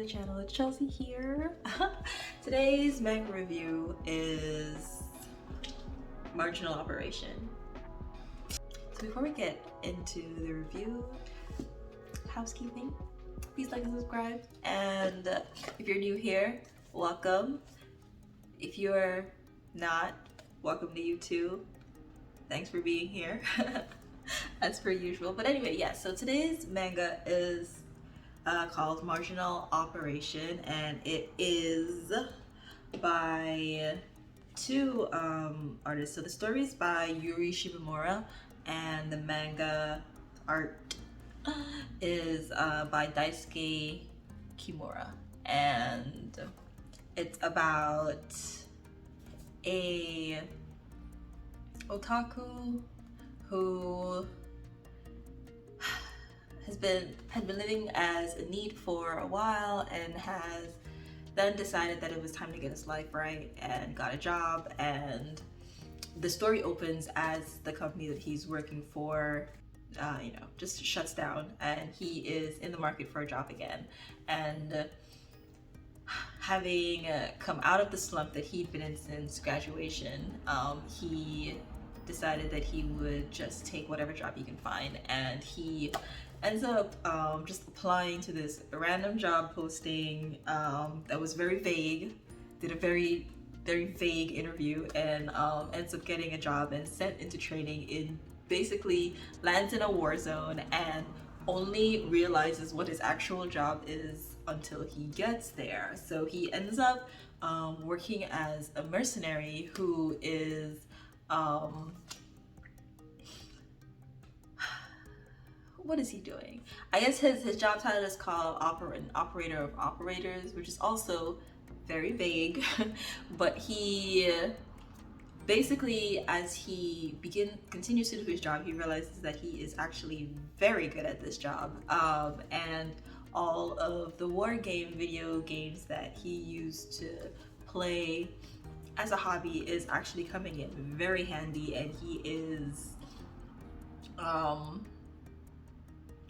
channel, it's Chelsea here. Today's manga review is Marginal Operation. So before we get into the review, housekeeping, please like and subscribe. And if you're new here, welcome. If you're not, welcome to you too. Thanks for being here. As per usual. But anyway, yeah, so today's manga is called Marginal Operation, and it is by two artists. So the story is by Yuri Shibamura, and the manga art is by Daisuke Kimura. And it's about a otaku who had been living as a NEET for a while, and has then decided that it was time to get his life right and got a job. And the story opens as the company that he's working for just shuts down, and he is in the market for a job again. And having come out of the slump that he'd been in since graduation, he decided that he would just take whatever job he can find, and he ends up just applying to this random job posting that was very vague, did a very vague interview, and ends up getting a job and sent into training, in basically lands in a war zone, and only realizes what his actual job is until he gets there. So he ends up working as a mercenary who is what is he doing? I guess his job title is called operator of operators, which is also very vague. But he basically, as he continues to do his job, he realizes that he is actually very good at this job, and all of the war game video games that he used to play as a hobby is actually coming in very handy, and he is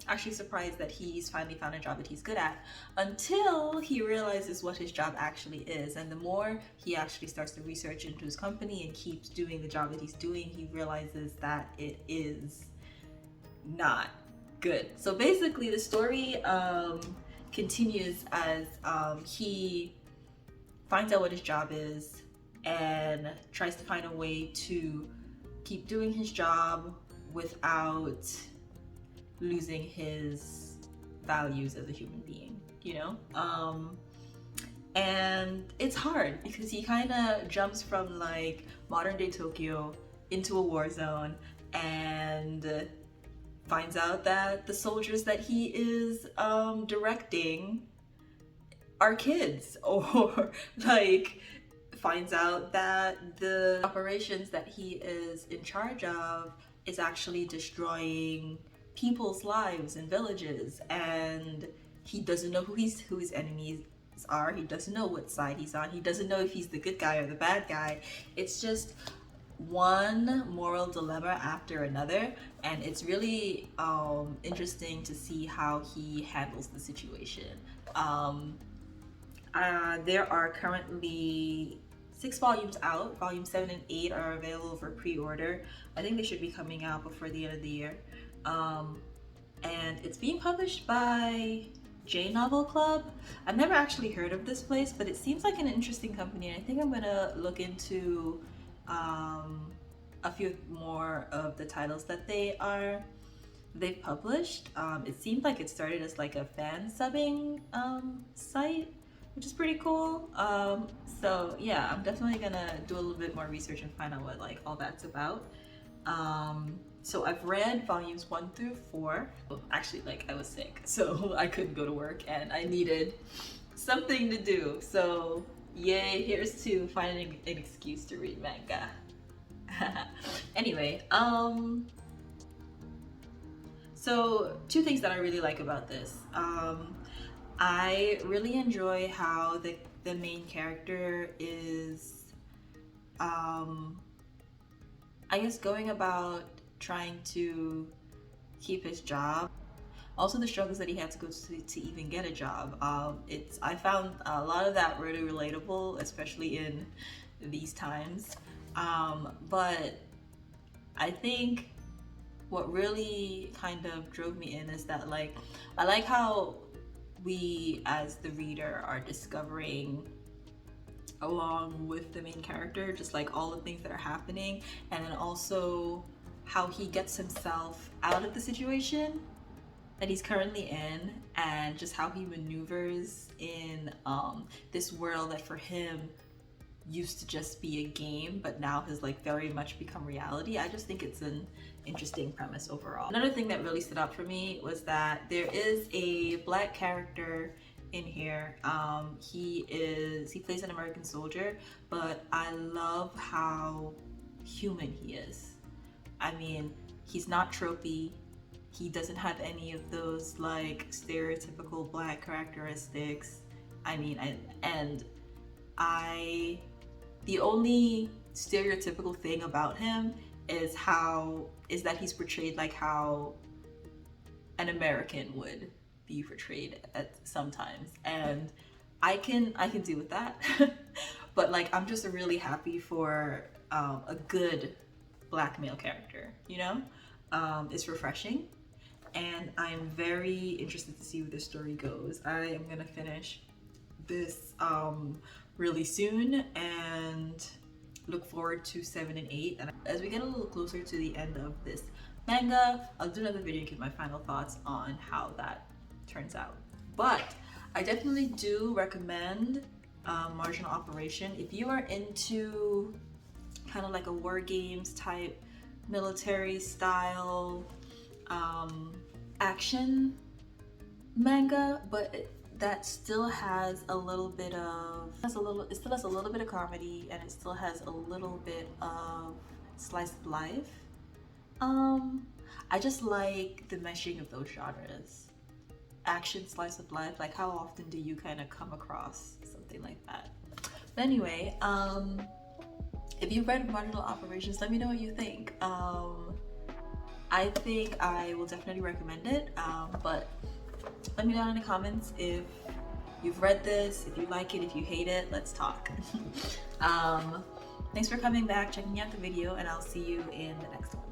actually surprised that he's finally found a job that he's good at, until he realizes what his job actually is. And the more he actually starts to research into his company and keeps doing the job that he's doing, he realizes that it is not good. So basically the story continues as he finds out what his job is and tries to find a way to keep doing his job without losing his values as a human being, and it's hard because he kind of jumps from like modern day Tokyo into a war zone, and finds out that the soldiers that he is directing are kids, or like finds out that the operations that he is in charge of is actually destroying people's lives in villages, and he doesn't know who his enemies are. He doesn't know what side he's on. He doesn't know if he's the good guy or the bad guy. It's just one moral dilemma after another, and it's really interesting to see how he handles the situation. There are currently 6 volumes out. Volumes 7 and 8 are available for pre-order. I think they should be coming out before the end of the year. And it's being published by J Novel Club. I've never actually heard of this place, but it seems like an interesting company, and I think I'm gonna look into a few more of the titles that they've published. It seemed like it started as like a fan subbing site, which is pretty cool. So yeah, I'm definitely gonna do a little bit more research and find out what like all that's about. So I've read volumes 1 through 4. Actually, like, I was sick, so I couldn't go to work and I needed something to do. So yay, here's to finding an excuse to read manga. Anyway, so 2 things that I really like about this. I really enjoy how the main character is, I guess, going about trying to keep his job, also the struggles that he had to go to even get a job. I found a lot of that really relatable, especially in these times. But I think what really kind of drove me in is that, like, I like how we as the reader are discovering along with the main character just like all the things that are happening, and then also how he gets himself out of the situation that he's currently in, and just how he maneuvers in this world that for him used to just be a game but now has like very much become reality. I just think it's an interesting premise overall. Another thing that really stood out for me was that there is a black character in here. He plays an American soldier, but I love how human he is. I mean, he's not tropey. He doesn't have any of those like stereotypical black characteristics. The only stereotypical thing about him is that he's portrayed like how an American would be portrayed at sometimes, and I can deal with that. But like, I'm just really happy for a good black male character, you know? It's refreshing, and I'm very interested to see where this story goes. I am gonna finish this really soon and look forward to 7 and 8. And as we get a little closer to the end of this manga, I'll do another video and give my final thoughts on how that turns out. But I definitely do recommend Marginal Operation if you are into kind of like a war games type military style action manga, but that still has a little bit of it still has a little bit of comedy, and it still has a little bit of slice of life. I just like the meshing of those genres. Action, slice of life, like how often do you kind of come across something like that? But anyway, if you've read Marginal Operations, let me know what you think. I think I will definitely recommend it, but let me know in the comments if you've read this, if you like it, if you hate it. Let's talk. Thanks for coming back, checking out the video, and I'll see you in the next one.